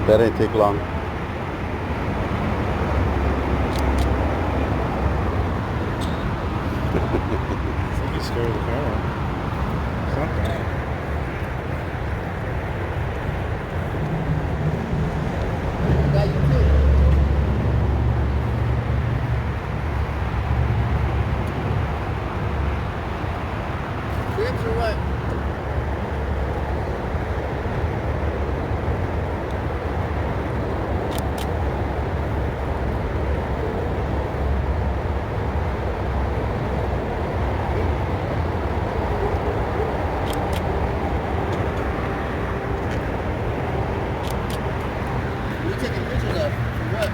That ain't take long. You scared the camera. Something. Got you too. Brinks or what? What are you taking pictures of? For what?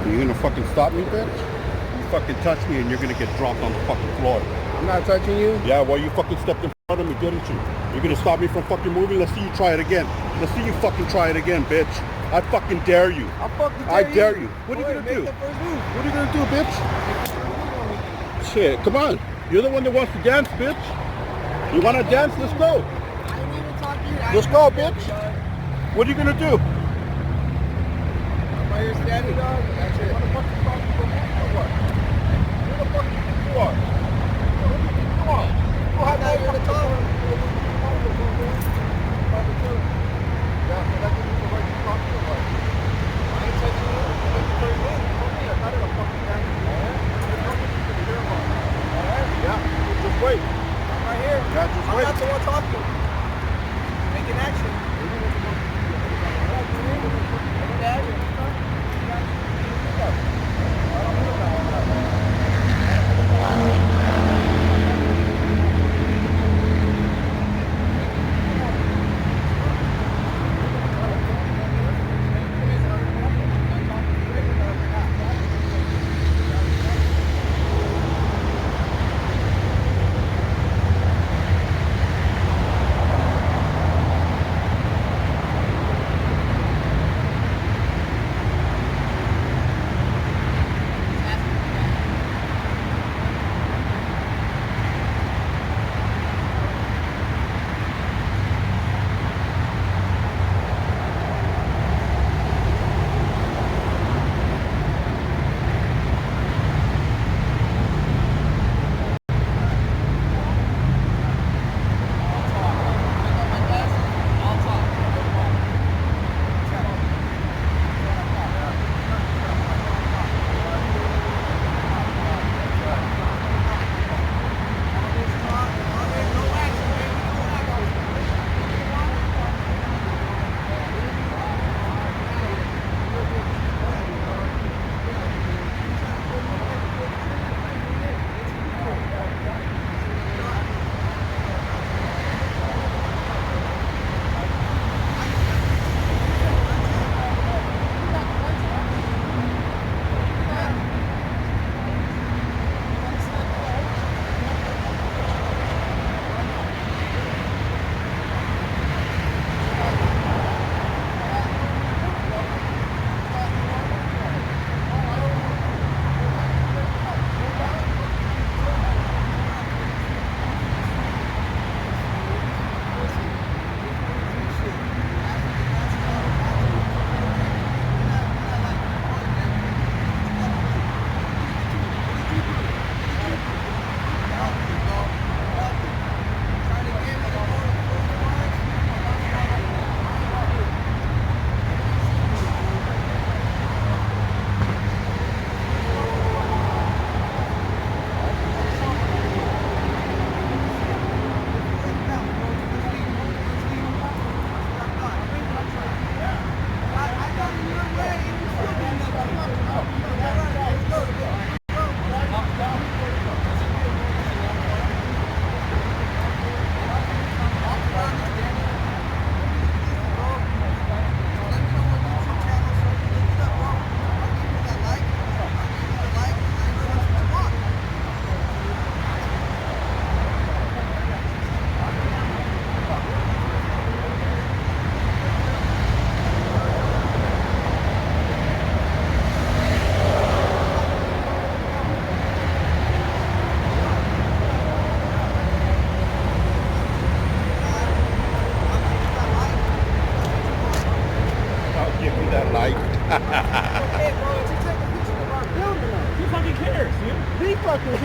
You gonna fucking stop me, bitch? You fucking touch me and you're gonna get dropped on the fucking floor. I'm not touching you. Yeah, well, you fucking stepped in front of me, didn't you? You're gonna stop me from fucking moving? Let's see you try it again. Let's see you fucking try it again, bitch. I fucking dare you. I dare you. What are you gonna do? What are you gonna do, bitch? Shit, come on. You're the one that wants to dance, bitch. You wanna dance? Let's go. I didn't even talk to you. Let's go, bitch. What are you gonna do? Am I your standing dog? That's it. What the fuck you talking about? Who the fuck you are? Come on. Go ahead, Now you're the top. Just wait. I'm right here. Yeah, just I'm wait. not the one talking. Making action.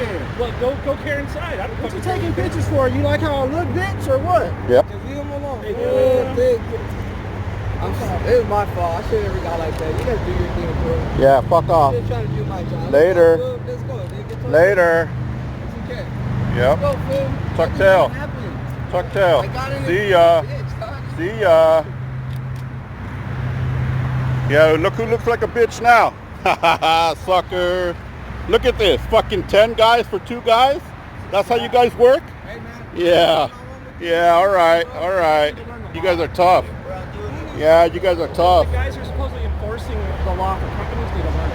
here? Well, go care inside. I don't What you fucking taking pictures for? You like how I look, bitch, or what? Yep. Just leave him alone. Hey, I'm sorry. It was my fault. I should have never got like that. You guys do your thing, bro. Yeah, fuck off. I'm just trying to do my job. Later. Let's go. Get to Later. It's okay. Yep. Let's go, fool. Tuck Nothing's tail. gonna happen. Tuck tail. I got in See this ya. bitch, dog. See ya. Yeah, look who looks like a bitch now. Sucker. Look at this. Fucking 10 guys for 2 guys? That's how you guys work? Hey, man. Yeah. Yeah, alright. Alright. You guys are tough. Yeah, you guys are tough. The guys are supposedly enforcing the law for companies need to learn.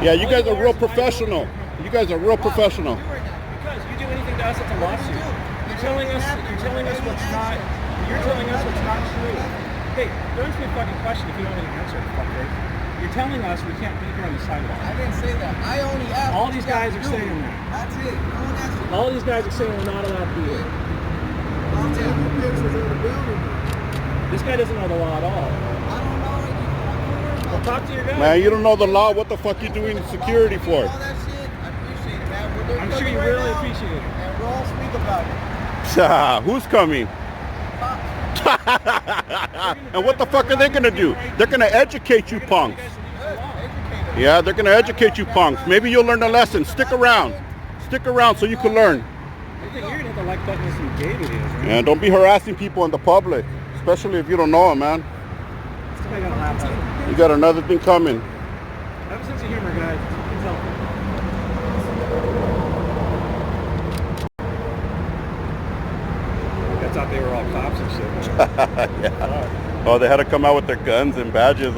Yeah, you guys are real professional. You guys are real professional. Because you do anything to us, it's a lawsuit. You're telling us what's not true. Hey, don't ask me a fucking question if you don't know the answer, fucker. You're telling us we can't be here on the sidewalk. I didn't say that. I only asked. All what these you guys are do. saying that. That's it. No one asked you. All these guys are saying we're not allowed to be here. I'll take the pictures of the building. This guy doesn't know the law at all. I don't know anything. Well, talk to your guy. Man, you don't know the law. What the fuck you doing security for? All that shit, I appreciate it, man. We're I'm sure you right really now, appreciate it. And we'll all speak about it. Who's coming? And what the fuck are they gonna do? They're gonna educate you punks. Yeah, they're gonna educate you punks. Maybe you'll learn a lesson. Stick around. Stick around so you can learn. I think you're gonna hit the like button with some gay videos, right? And don't be harassing people in the public, especially if you don't know them, man. This guy got a laugh at it. You got another thing coming. Have a sense of humor, guys. You can tell. I thought they were all cops and shit. Yeah. Oh, they had to come out with their guns and badges,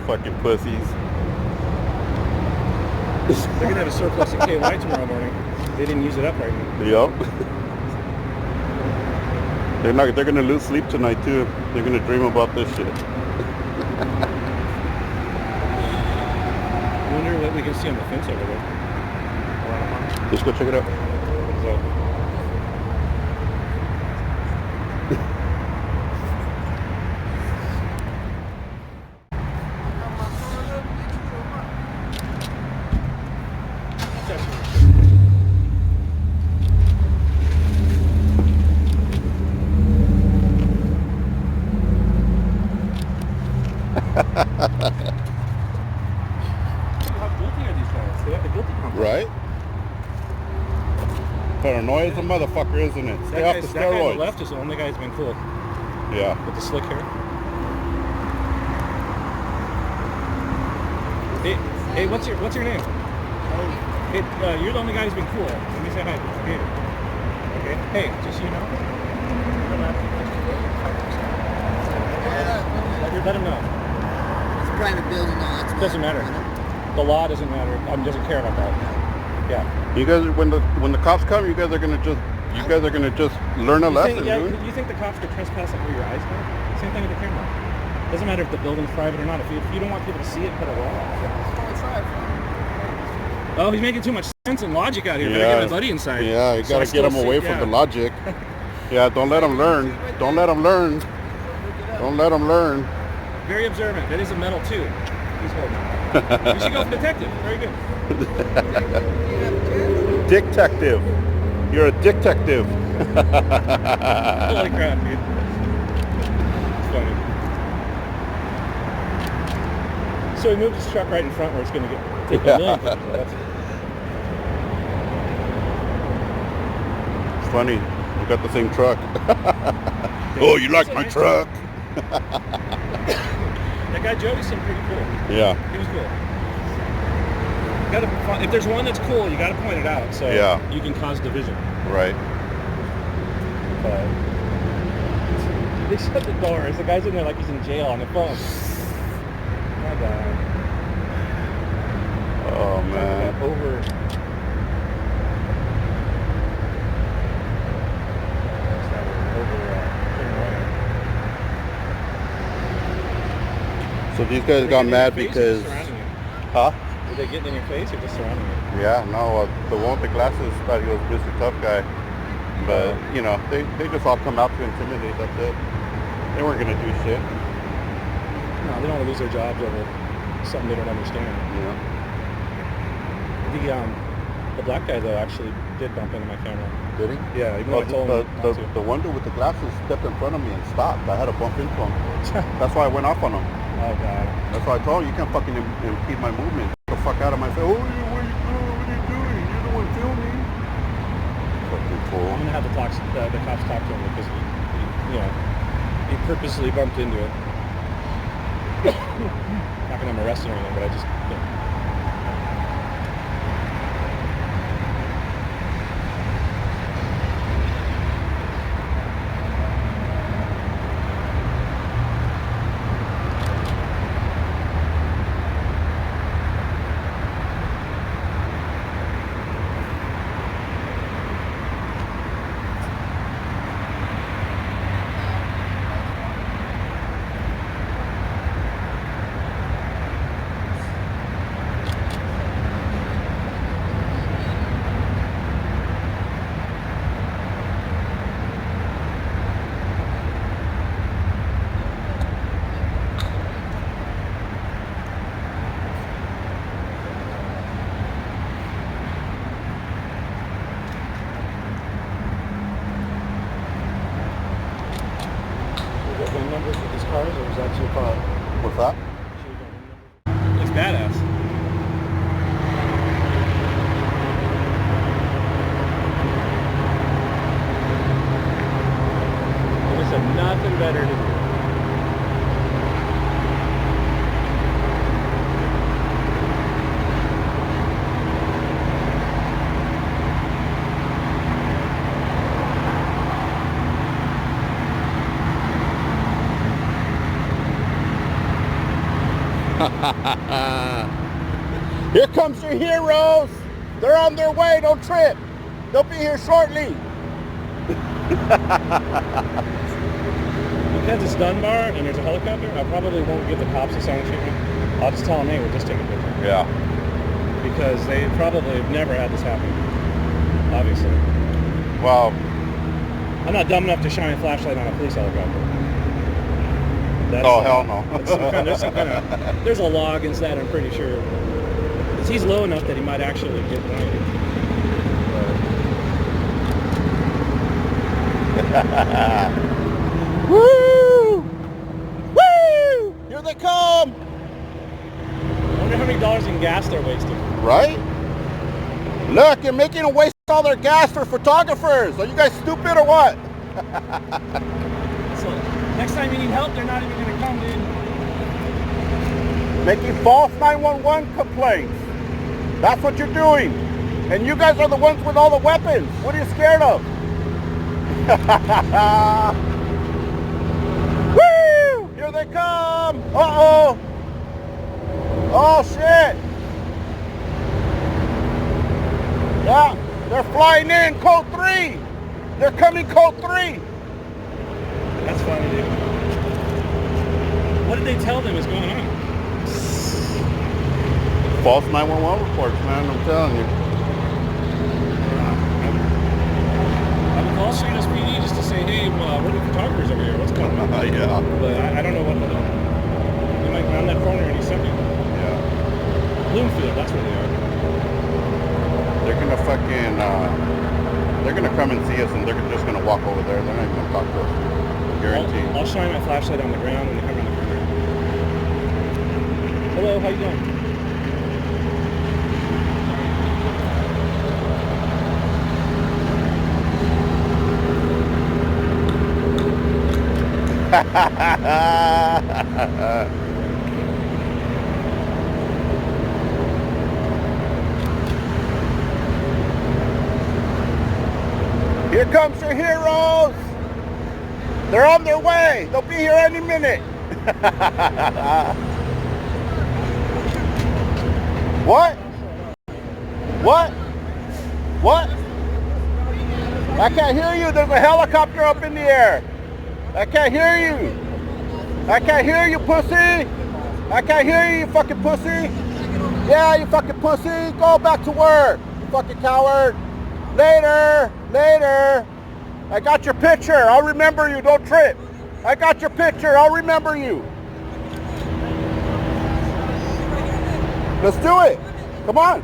fucking pussies. They're gonna have a surplus of KY tomorrow morning. They didn't use it up right now. Yep. They're gonna lose sleep tonight too. They're gonna dream about this shit. I wonder what we can see on the fence over there. Let's go check it out. So, how guilty are these guys? They have the guilty complex. Right? Paranoia is a motherfucker, isn't it? Stay off the That guy on the steroids. left is the only guy who's been cool Yeah. with the slick hair. Hey, what's your name? Hey, you're the only guy who's been cool. Let me say hi. Hey. Okay. Hey, just so you know. Let him know. It's a private building, no, that's Doesn't matter. The law doesn't matter. Doesn't care about that. Yeah. You guys, when the cops come, you guys are gonna just learn a lesson, dude. You think the cops could trespass under your eyes, man? Same thing with the camera. Doesn't matter if the building's private or not. If you don't want people to see it, put a wall. Oh, he's making too much sense and logic out here. Better get my buddy inside. Yeah, you So gotta I get still them see- away from the logic. Yeah, don't let them learn. Don't let them learn. Don't let them learn. Very observant. That is a medal too. He's holding. You should go for detective. Very good. Detective. You're a detective. Holy crap, dude. It's funny. So he moved his truck right in front where it's going to take a million pictures. That's It's funny. We got the same truck. Oh, you like my truck? That guy Jody seemed pretty cool. Yeah. He was cool. If there's one that's cool, you got to point it out so Yeah. you can cause division. Right. But they shut the doors. The guy's in there like he's in jail on the phone. My God. Oh man. Over. So these guys got mad because, huh? Were they getting in your face or just surrounding you? Yeah, no, the one with the glasses thought he was Mr. Tough Guy. But, you know, they just all come out to intimidate, that's it. They weren't going to do shit. No, they don't want to lose their jobs over something they don't understand. You know? The black guy, though, actually did bump into my camera. Did he? Yeah, even though I told him not to. The one dude with the glasses stepped in front of me and stopped. I had to bump into him. That's why I went off on him. Oh, God. That's why I told him, you can't fucking impede my movement. Get the fuck out of my face. Oh, what are you doing? What are you doing? You're the one filming. Fucking fool. I'm going to have the cops talk to him because he purposely bumped into it. Not going to arrest him or anything, but I just... VIN numbers for these cars, or is that your car? What's that? It's badass. I just have nothing better to do. Here comes your heroes. They're on their way. Don't trip. They'll be here shortly. Because it's Dunbar and there's a helicopter, I probably won't give the cops a silent treatment. I'll just tell them, hey, we're just taking a picture. Yeah. Because they probably have never had this happen. Obviously. Well, I'm not dumb enough to shine a flashlight on a police helicopter. Hell no. There's a law against that, I'm pretty sure. Because he's low enough that he might actually get blinded. Woo! Woo! Here they come! I wonder how many dollars in gas they're wasting. Right? Look, you're making them waste all their gas for photographers. Are you guys stupid or what? So next time you need help, they're not even going to come, dude. Making false 911 complaints. That's what you're doing. And you guys are the ones with all the weapons. What are you scared of? Woo! Here they come. Uh-oh. Oh, shit. Yeah, they're flying in code 3. They're coming code 3. That's funny, dude. What did they tell them is going on? False 911 reports, man, I'm telling you. I would call Street SPD just to say, hey, we're the photographers over here. What's going on? Yeah. But I don't know what they'll do. They might round that corner any second. Yeah. Bloomfield, that's where they are. They're gonna fucking, they're gonna come and see us and they're just gonna walk over there. They're not even gonna talk to us. Guaranteed. I'll shine my flashlight on the ground when they come around the corner. Hello, how you doing? Here comes your heroes. They're on their way. They'll be here any minute. What? What? What? I can't hear you. There's a helicopter up in the air. I can't hear you. I can't hear you, pussy. I can't hear you, you fucking pussy. Yeah, you fucking pussy. Go back to work, you fucking coward. Later, later. I got your picture. I'll remember you. Don't trip. I got your picture. I'll remember you. Let's do it. Come on.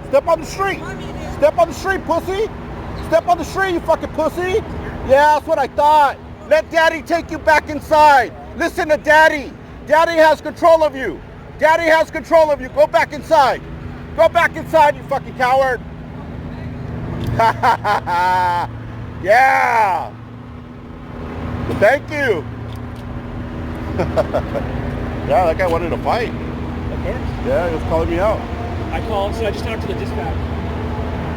Step on the street. Step on the street, pussy. Step on the street, you fucking pussy. Yeah, that's what I thought. Let daddy take you back inside. Listen to daddy. Daddy has control of you. Daddy has control of you. Go back inside. Go back inside, you fucking coward. Yeah. Thank you. Yeah, that guy wanted to fight. Of course. Yeah, he was calling me out. I called, so I just talked to the dispatch.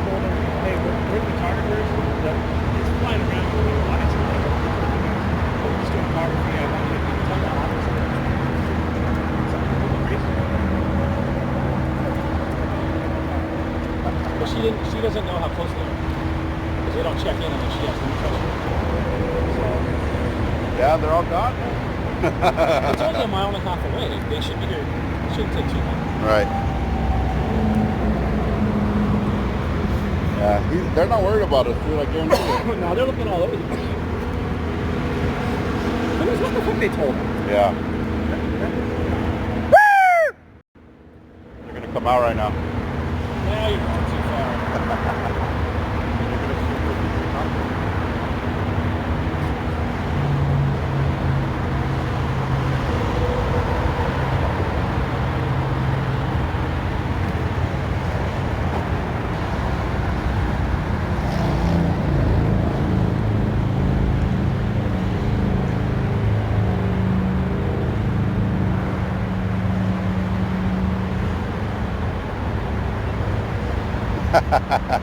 I told them, hey, we're photographers. It's flying around. Why is it like, we're just doing photography. I want you to tell the officer. But she doesn't know how close they are. Because they don't check in unless she has to touch it. So, Yeah, they're all gone. it's only a mile and a half away. They should be here. It shouldn't take too long. Right. Yeah, they're not worried about us, dude. I guarantee you. No, they're looking all over the place. What the fuck they told them? Yeah. They're gonna come out right now. Now you're going too far.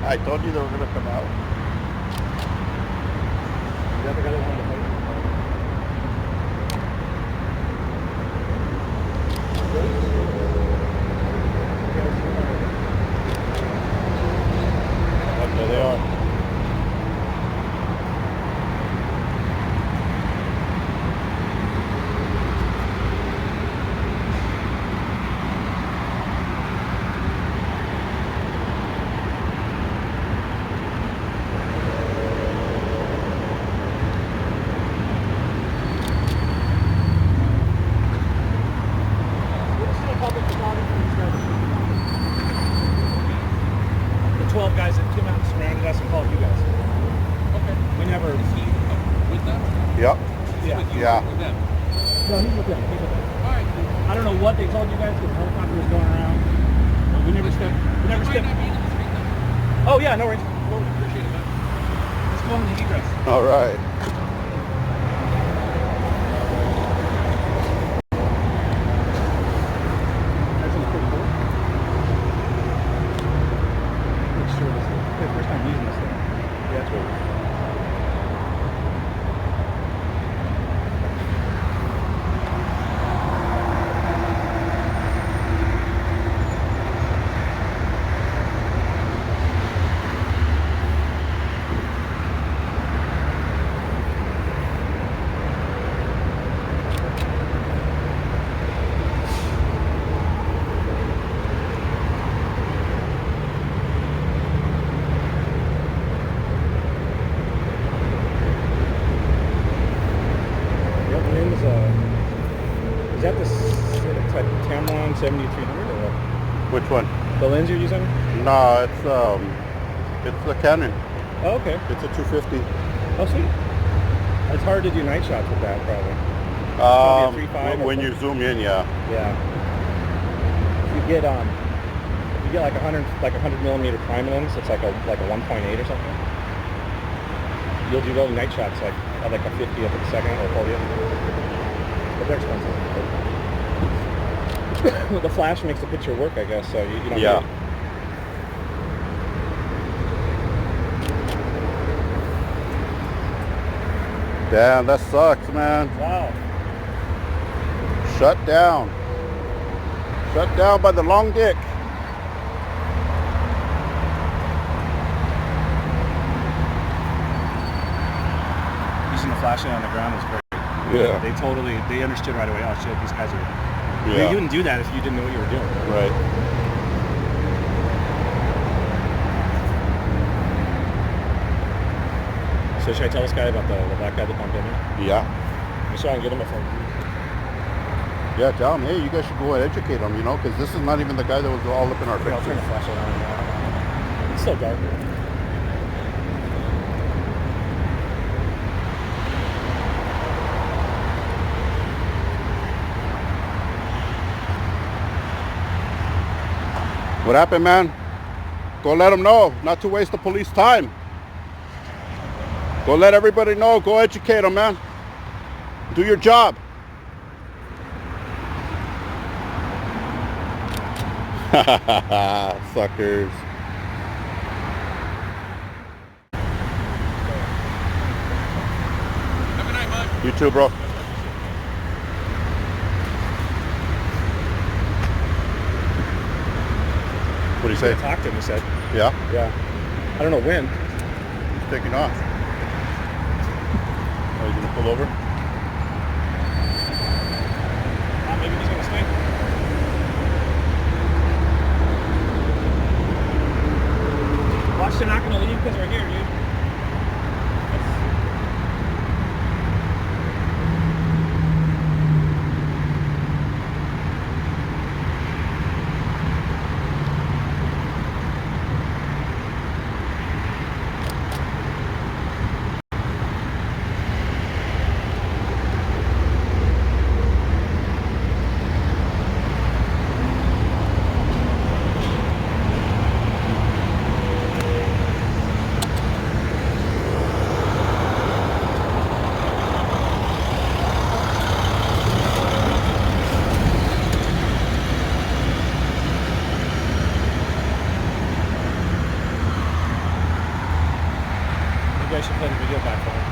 I told you they were gonna come out. You ever got it on the phone? Okay, they are. The 12 guys that came out and surrounded us and called you guys. Okay. We never. Is he with them? Yep. Yeah. Yeah. With them. No, he's with them. He's with them. All right. I don't know what they told you guys because the helicopter was going around. But we never stepped. We never stepped. Oh yeah, no worries. Well, we appreciate it, man. Let's go on the egress. All right. First time using this thing. Yeah, that's right. Is that the Tamron 7300 or what? Which one? The lens you're using? No, it's the Canon. Oh, okay. It's a 250. Oh, sweet. It's hard to do night shots with that, probably. Probably a 3.5 when you zoom in, yeah. Yeah. If you get like 100 millimeter prime lens, it's like a 1.8 or something. You'll do little night shots like at like a 50th of a second or 40th. But they're expensive. The flash makes the picture work, I guess. So you don't. Yeah. Need it. Damn, that sucks, man. Wow. Shut down. Shut down by the long dick. Using the flashlight on the ground was great. Yeah. They understood right away. Oh shit, these guys are. Yeah. You wouldn't do that if you didn't know what you were doing. Right. So should I tell this guy about the black guy that bumped in here? Yeah. Make sure I can get him a phone. Yeah, tell him, hey, you guys should go and educate him, you know, because this is not even the guy that was all up in our I'll turn face. the flashlight on now. so dark. What happened, man? Go let them know, not to waste the police time. Go let everybody know. Go educate them, man. Do your job. Suckers. Have a night, bud. You too, bro. What do you say? I talked to him, he said. Yeah? Yeah. I don't know when. He's taking off. Are you gonna pull over? Maybe he's gonna stay. Watch, they're not gonna leave because we're here, dude. I should play the video back for him.